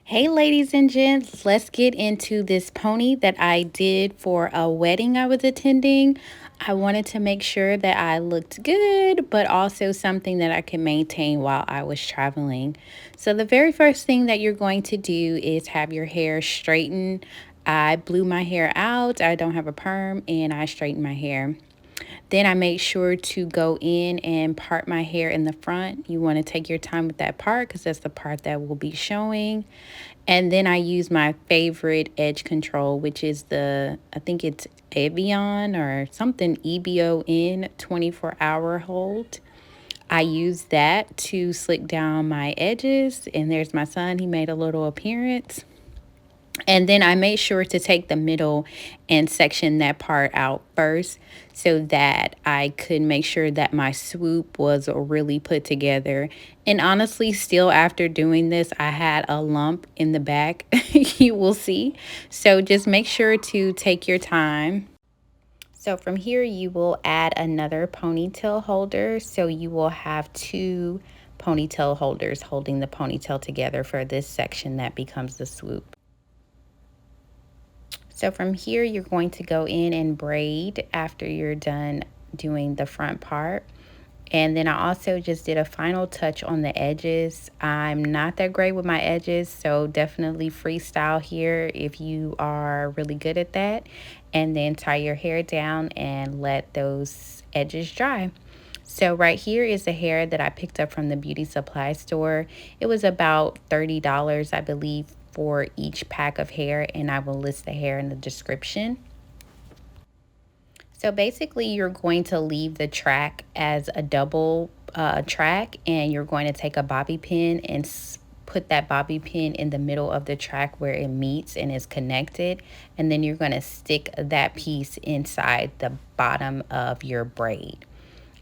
Hey, ladies and gents, let's get into this pony that I did for a wedding I was attending. I wanted to make sure that I looked good, but also something that I could maintain while I was traveling. So, the very first thing that you're going to do is have your hair straightened. I blew my hair out, I don't have a perm, and I straightened my hair. Then I make sure to go in and part my hair in the front. You want to take your time with that part because that's the part that will be showing. And then I use my favorite edge control, which is I think it's EBIN or something, EBON 24-hour hold. I use that to slick down my edges. And there's my son, he made a little appearance. And then I made sure to take the middle and section that part out first so that I could make sure that my swoop was really put together. And honestly, still after doing this, I had a lump in the back, you will see. So just make sure to take your time. So from here, you will add another ponytail holder. So you will have two ponytail holders holding the ponytail together for this section that becomes the swoop. So from here, you're going to go in and braid after you're done doing the front part. And then I also just did a final touch on the edges. I'm not that great with my edges, so definitely freestyle here if you are really good at that. And then tie your hair down and let those edges dry. So right here is the hair that I picked up from the beauty supply store. It was about $30, I believe, for each pack of hair, and I will list the hair in the description. So basically, you're going to leave the track as a double track, and you're going to take a bobby pin and put that bobby pin in the middle of the track where it meets and is connected. And then you're going to stick that piece inside the bottom of your braid.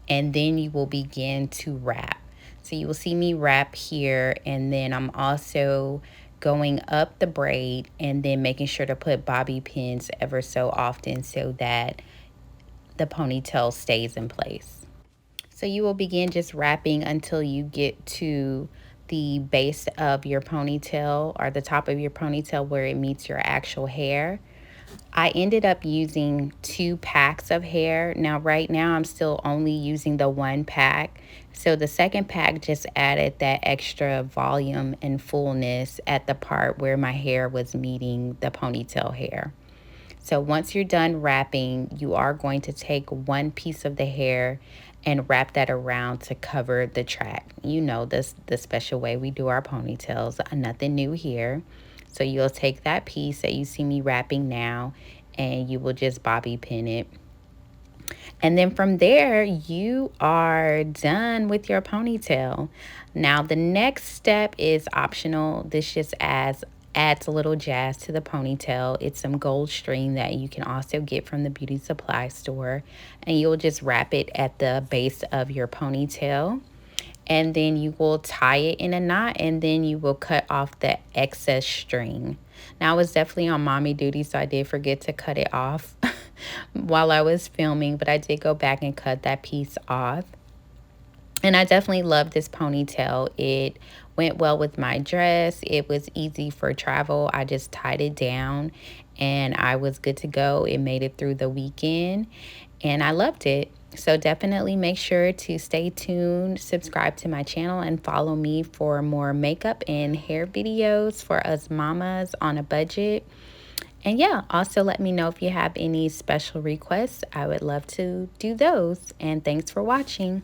And then you will begin to wrap. So you will see me wrap here, and then I'm also going up the braid and then making sure to put bobby pins ever so often so that the ponytail stays in place. So you will begin just wrapping until you get to the base of your ponytail or the top of your ponytail where it meets your actual hair. I ended up using 2 packs of hair. Now, right now, I'm still only using the 1 pack. So the second pack just added that extra volume and fullness at the part where my hair was meeting the ponytail hair. So once you're done wrapping, you are going to take one piece of the hair and wrap that around to cover the track. You know this, the special way we do our ponytails, nothing new here. So you'll take that piece that you see me wrapping now and you will just bobby pin it. And then from there, you are done with your ponytail. Now, the next step is optional. This just adds a little jazz to the ponytail. It's some gold string that you can also get from the beauty supply store. And you'll just wrap it at the base of your ponytail. And then you will tie it in a knot, and then you will cut off the excess string. Now, I was definitely on mommy duty, so I did forget to cut it off while I was filming, but I did go back and cut that piece off. And I definitely love this ponytail. It went well with my dress. It was easy for travel. I just tied it down and I was good to go. It made it through the weekend and I loved it. So definitely make sure to stay tuned, subscribe to my channel, and follow me for more makeup and hair videos for us mamas on a budget. And yeah, also let me know if you have any special requests. I would love to do those. And thanks for watching.